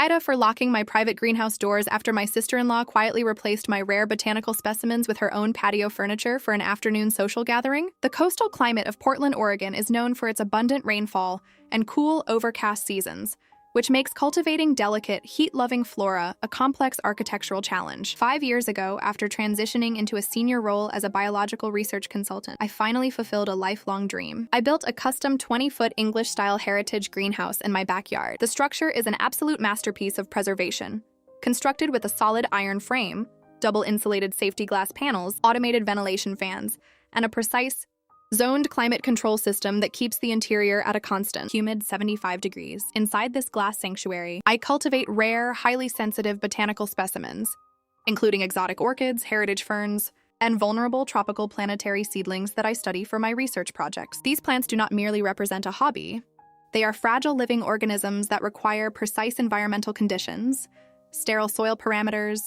AITA for locking my private greenhouse doors after my sister-in-law quietly replaced my rare botanical specimens with her own patio furniture for an afternoon social gathering. The coastal climate of Portland, Oregon is known for its abundant rainfall and cool, overcast seasons, which makes cultivating delicate, heat-loving flora a complex architectural challenge. 5 years ago, after transitioning into a senior role as a biological research consultant, I finally fulfilled a lifelong dream. I built a custom 20-foot English-style heritage greenhouse in my backyard. The structure is an absolute masterpiece of preservation. Constructed with a solid iron frame, double-insulated safety glass panels, automated ventilation fans, and a precise, zoned climate control system that keeps the interior at a constant, humid 75 degrees. Inside this glass sanctuary, I cultivate rare, highly sensitive botanical specimens, including exotic orchids, heritage ferns, and vulnerable tropical planetary seedlings that I study for my research projects. These plants do not merely represent a hobby. They are fragile living organisms that require precise environmental conditions, sterile soil parameters,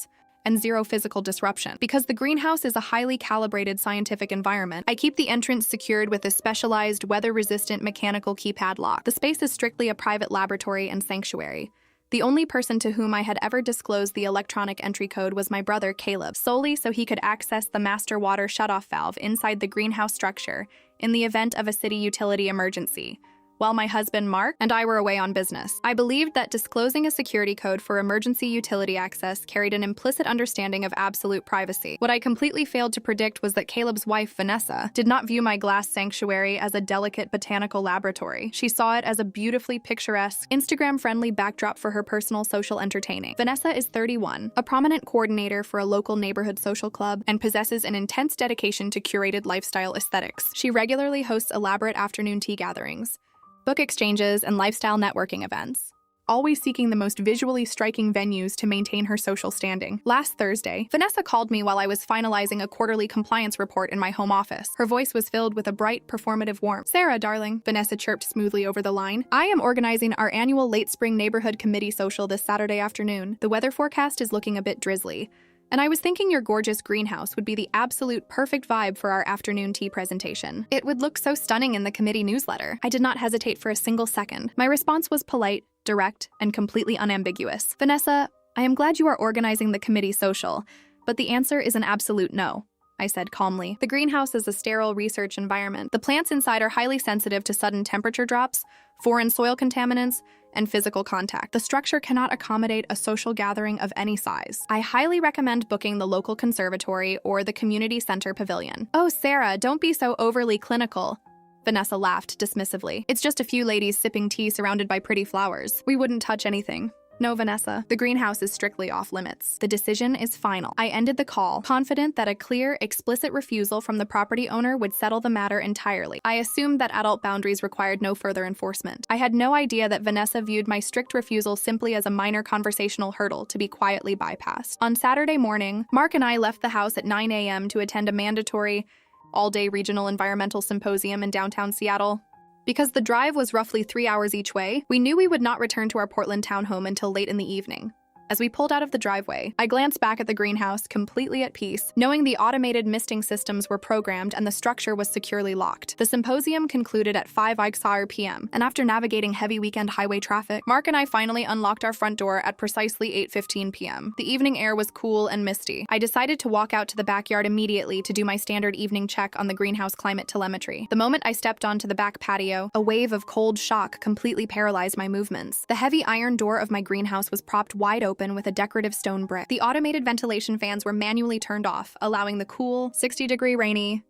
and zero physical disruption. Because the greenhouse is a highly calibrated scientific environment, I keep the entrance secured with a specialized weather-resistant mechanical keypad lock. The space is strictly a private laboratory and sanctuary. The only person to whom I had ever disclosed the electronic entry code was my brother, Caleb, solely so he could access the master water shutoff valve inside the greenhouse structure in the event of a city utility emergency, while my husband, Mark, and I were away on business. I believed that disclosing a security code for emergency utility access carried an implicit understanding of absolute privacy. What I completely failed to predict was that Caleb's wife, Vanessa, did not view my glass sanctuary as a delicate botanical laboratory. She saw it as a beautifully picturesque, Instagram-friendly backdrop for her personal social entertaining. Vanessa is 31, a prominent coordinator for a local neighborhood social club, and possesses an intense dedication to curated lifestyle aesthetics. She regularly hosts elaborate afternoon tea gatherings, book exchanges, and lifestyle networking events, always seeking the most visually striking venues to maintain her social standing. Last Thursday, Vanessa called me while I was finalizing a quarterly compliance report in my home office. Her voice was filled with a bright, performative warmth. "Sarah, darling," Vanessa chirped smoothly over the line, "I am organizing our annual late spring neighborhood committee social this Saturday afternoon. The weather forecast is looking a bit drizzly, and I was thinking your gorgeous greenhouse would be the absolute perfect vibe for our afternoon tea presentation. It would look so stunning in the committee newsletter." I did not hesitate for a single second. My response was polite, direct, and completely unambiguous. "Vanessa, I am glad you are organizing the committee social, but the answer is an absolute no," I said calmly. The greenhouse is a sterile research environment. The plants inside are highly sensitive to sudden temperature drops, foreign soil contaminants, and physical contact. The structure cannot accommodate a social gathering of any size. I highly recommend booking the local conservatory or the community center pavilion. "Oh, Sarah, don't be so overly clinical," Vanessa laughed dismissively. "It's just a few ladies sipping tea surrounded by pretty flowers. We wouldn't touch anything." "No, Vanessa, the greenhouse is strictly off limits. The decision is final." I ended the call, confident that a clear, explicit refusal from the property owner would settle the matter entirely. I assumed that adult boundaries required no further enforcement. I had no idea that Vanessa viewed my strict refusal simply as a minor conversational hurdle to be quietly bypassed. On Saturday morning, Mark and I left the house at 9 a.m. to attend a mandatory, all-day regional environmental symposium in downtown Seattle. Because the drive was roughly 3 hours each way, we knew we would not return to our Portland townhome until late in the evening. As we pulled out of the driveway, I glanced back at the greenhouse, completely at peace, knowing the automated misting systems were programmed and the structure was securely locked. The symposium concluded at 5 p.m., and after navigating heavy weekend highway traffic, Mark and I finally unlocked our front door at precisely 8:15 p.m. The evening air was cool and misty. I decided to walk out to the backyard immediately to do my standard evening check on the greenhouse climate telemetry. The moment I stepped onto the back patio, a wave of cold shock completely paralyzed my movements. The heavy iron door of my greenhouse was propped wide open with a decorative stone brick. The automated ventilation fans were manually turned off, allowing the cool, 60-degree rainy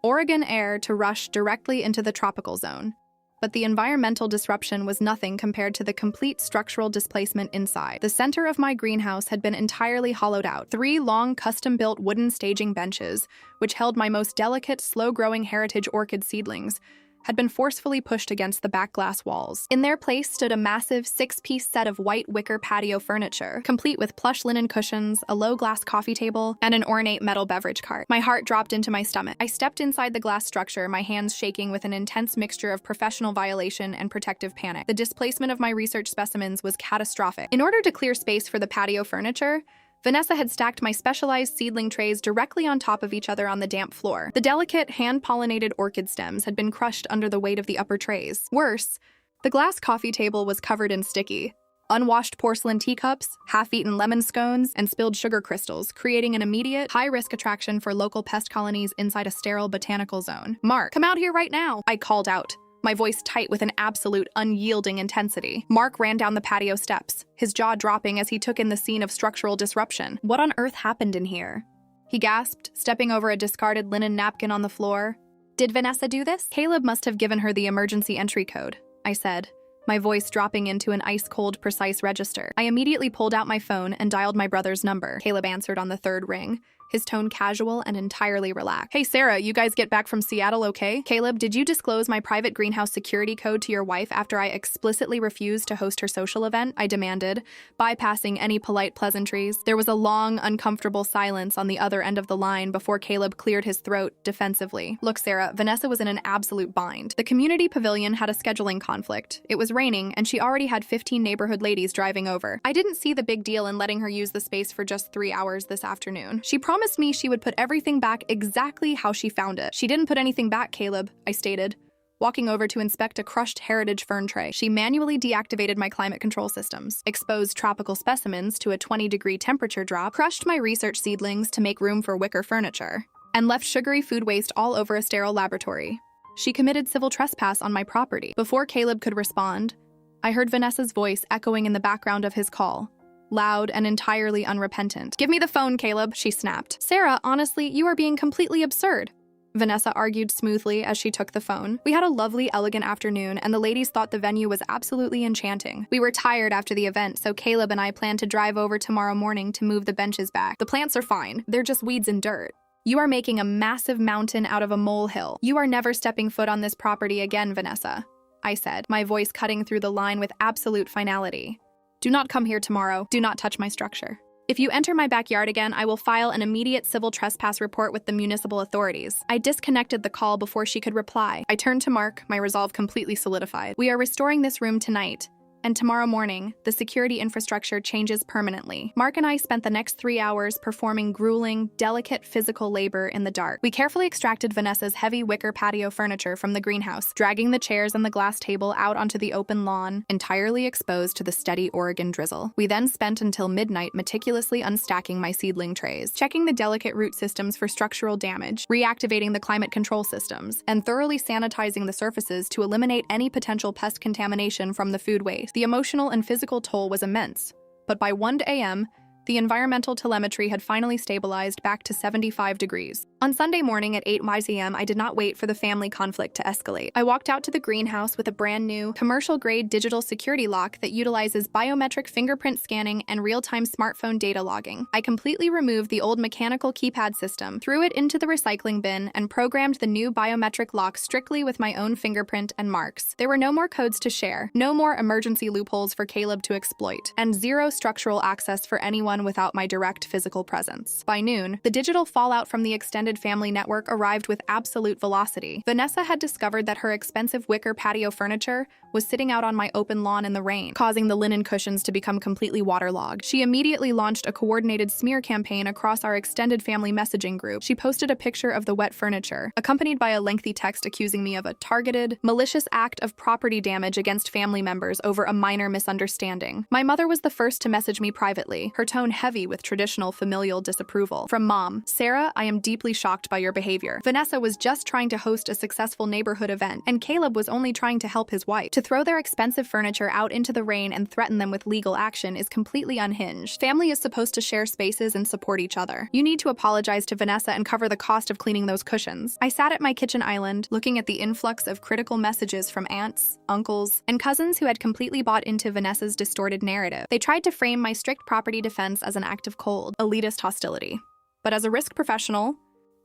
Oregon air to rush directly into the tropical zone. But the environmental disruption was nothing compared to the complete structural displacement inside. The center of my greenhouse had been entirely hollowed out. 3 long, custom-built wooden staging benches, which held my most delicate, slow-growing heritage orchid seedlings, had been forcefully pushed against the back glass walls. In their place stood a massive 6-piece set of white wicker patio furniture, complete with plush linen cushions, a low-glass coffee table, and an ornate metal beverage cart. My heart dropped into my stomach. I stepped inside the glass structure, my hands shaking with an intense mixture of professional violation and protective panic. The displacement of my research specimens was catastrophic. In order to clear space for the patio furniture, Vanessa had stacked my specialized seedling trays directly on top of each other on the damp floor. The delicate, hand-pollinated orchid stems had been crushed under the weight of the upper trays. Worse, the glass coffee table was covered in sticky, Unwashed porcelain teacups, half-eaten lemon scones, and spilled sugar crystals, creating an immediate, high-risk attraction for local pest colonies inside a sterile botanical zone. "Mark, come out here right now," I called out, my voice tight with an absolute, unyielding intensity. Mark ran down the patio steps, his jaw dropping as he took in the scene of structural disruption. "What on earth happened in here?" he gasped, stepping over a discarded linen napkin on the floor. "Did Vanessa do this?" "Caleb must have given her the emergency entry code," I said, my voice dropping into an ice-cold, precise register. I immediately pulled out my phone and dialed my brother's number. Caleb answered on the third ring, his tone casual and entirely relaxed. "Hey, Sarah, you guys get back from Seattle okay?" "Caleb, did you disclose my private greenhouse security code to your wife after I explicitly refused to host her social event?" I demanded, bypassing any polite pleasantries. There was a long, uncomfortable silence on the other end of the line before Caleb cleared his throat defensively. "Look, Sarah, Vanessa was in an absolute bind. The community pavilion had a scheduling conflict. It was raining, and she already had 15 neighborhood ladies driving over. I didn't see the big deal in letting her use the space for just 3 hours this afternoon. She promised me she would put everything back exactly how she found it." "She didn't put anything back, Caleb," I stated, walking over to inspect a crushed heritage fern tray. "She manually deactivated my climate control systems, exposed tropical specimens to a 20-degree temperature drop, crushed my research seedlings to make room for wicker furniture, and left sugary food waste all over a sterile laboratory. She committed civil trespass on my property." Before Caleb could respond, I heard Vanessa's voice echoing in the background of his call, loud and entirely unrepentant. "Give me the phone, Caleb," she snapped. "Sarah, honestly, you are being completely absurd," Vanessa argued smoothly as she took the phone. "We had a lovely, elegant afternoon, and the ladies thought the venue was absolutely enchanting. We were tired after the event, so Caleb and I plan to drive over tomorrow morning to move the benches back. The plants are fine. They're just weeds and dirt. You are making a massive mountain out of a molehill. You are never stepping foot on this property again, Vanessa," I said, my voice cutting through the line with absolute finality. "Do not come here tomorrow. Do not touch my structure. If you enter my backyard again, I will file an immediate civil trespass report with the municipal authorities." I disconnected the call before she could reply. I turned to Mark, my resolve completely solidified. "We are restoring this room tonight, and tomorrow morning, the security infrastructure changes permanently." Mark and I spent the next 3 hours performing grueling, delicate physical labor in the dark. We carefully extracted Vanessa's heavy wicker patio furniture from the greenhouse, dragging the chairs and the glass table out onto the open lawn, entirely exposed to the steady Oregon drizzle. We then spent until midnight meticulously unstacking my seedling trays, checking the delicate root systems for structural damage, reactivating the climate control systems, and thoroughly sanitizing the surfaces to eliminate any potential pest contamination from the food waste. The emotional and physical toll was immense, but by 1 a.m., the environmental telemetry had finally stabilized back to 75 degrees. On Sunday morning at 8 p.m., I did not wait for the family conflict to escalate. I walked out to the greenhouse with a brand new, commercial-grade digital security lock that utilizes biometric fingerprint scanning and real-time smartphone data logging. I completely removed the old mechanical keypad system, threw it into the recycling bin, and programmed the new biometric lock strictly with my own fingerprint and marks. There were no more codes to share, no more emergency loopholes for Caleb to exploit, and zero structural access for anyone without my direct physical presence. By noon, the digital fallout from the extended family network arrived with absolute velocity. Vanessa had discovered that her expensive wicker patio furniture was sitting out on my open lawn in the rain, causing the linen cushions to become completely waterlogged. She immediately launched a coordinated smear campaign across our extended family messaging group. She posted a picture of the wet furniture, accompanied by a lengthy text accusing me of a targeted, malicious act of property damage against family members over a minor misunderstanding. My mother was the first to message me privately, her tone heavy with traditional familial disapproval. From Mom: "Sarah, I am deeply shocked by your behavior. Vanessa was just trying to host a successful neighborhood event, and Caleb was only trying to help his wife. To throw their expensive furniture out into the rain and threaten them with legal action is completely unhinged. Family is supposed to share spaces and support each other. You need to apologize to Vanessa and cover the cost of cleaning those cushions." I sat at my kitchen island, looking at the influx of critical messages from aunts, uncles, and cousins who had completely bought into Vanessa's distorted narrative. They tried to frame my strict property defense as an act of cold, elitist hostility. But as a risk professional,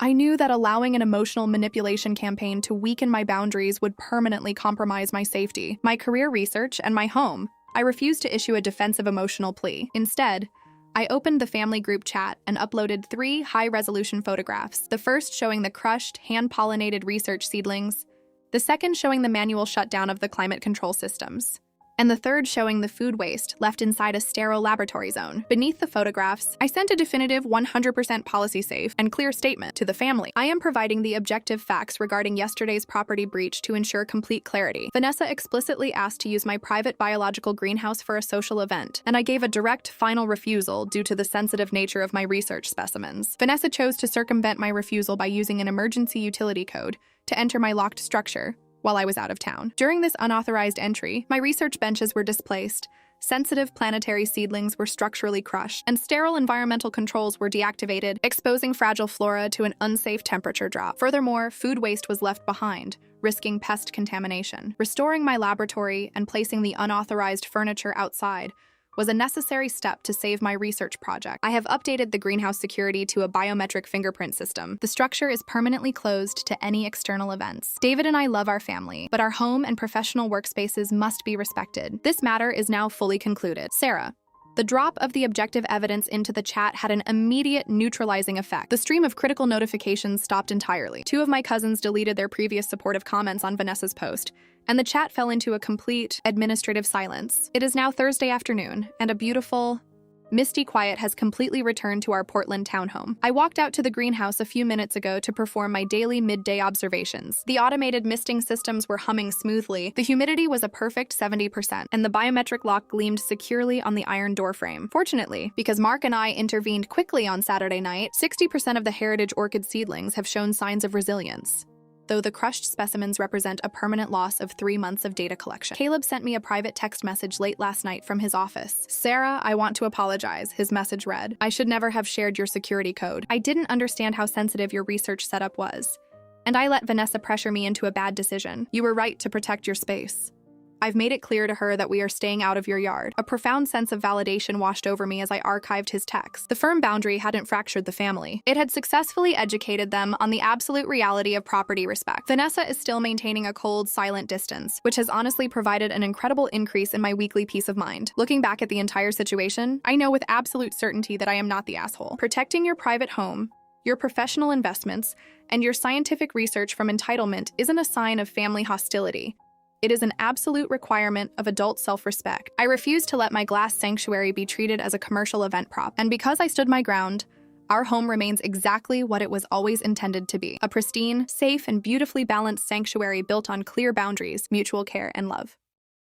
I knew that allowing an emotional manipulation campaign to weaken my boundaries would permanently compromise my safety, my career research, and my home. I refused to issue a defensive emotional plea. Instead, I opened the family group chat and uploaded 3 high-resolution photographs, the first showing the crushed, hand-pollinated research seedlings, the second showing the manual shutdown of the climate control systems, and the third showing the food waste left inside a sterile laboratory zone. Beneath the photographs, I sent a definitive 100% policy-safe and clear statement to the family. I am providing the objective facts regarding yesterday's property breach to ensure complete clarity. Vanessa explicitly asked to use my private biological greenhouse for a social event, and I gave a direct final refusal due to the sensitive nature of my research specimens. Vanessa chose to circumvent my refusal by using an emergency utility code to enter my locked structure while I was out of town. During this unauthorized entry, my research benches were displaced, sensitive planetary seedlings were structurally crushed, and sterile environmental controls were deactivated, exposing fragile flora to an unsafe temperature drop. Furthermore, food waste was left behind, risking pest contamination. Restoring my laboratory and placing the unauthorized furniture outside was a necessary step to save my research project. I have updated the greenhouse security to a biometric fingerprint system. The structure is permanently closed to any external events. David and I love our family, but our home and professional workspaces must be respected. This matter is now fully concluded. Sarah. The drop of the objective evidence into the chat had an immediate neutralizing effect. The stream of critical notifications stopped entirely. 2 of my cousins deleted their previous supportive comments on Vanessa's post, and the chat fell into a complete administrative silence. It is now Thursday afternoon, and a beautiful, misty quiet has completely returned to our Portland townhome. I walked out to the greenhouse a few minutes ago to perform my daily midday observations. The automated misting systems were humming smoothly, the humidity was a perfect 70%, and the biometric lock gleamed securely on the iron doorframe. Fortunately, because Mark and I intervened quickly on Saturday night, 60% of the heritage orchid seedlings have shown signs of resilience, though the crushed specimens represent a permanent loss of 3 months of data collection. Caleb sent me a private text message late last night from his office. "Sarah, I want to apologize," his message read. "I should never have shared your security code. I didn't understand how sensitive your research setup was, and I let Vanessa pressure me into a bad decision. You were right to protect your space. I've made it clear to her that we are staying out of your yard." A profound sense of validation washed over me as I archived his text. The firm boundary hadn't fractured the family. It had successfully educated them on the absolute reality of property respect. Vanessa is still maintaining a cold, silent distance, which has honestly provided an incredible increase in my weekly peace of mind. Looking back at the entire situation, I know with absolute certainty that I am not the asshole. Protecting your private home, your professional investments, and your scientific research from entitlement isn't a sign of family hostility. It is an absolute requirement of adult self-respect. I refuse to let my glass sanctuary be treated as a commercial event prop, and because I stood my ground, our home remains exactly what it was always intended to be: a pristine, safe, and beautifully balanced sanctuary built on clear boundaries, mutual care, and love.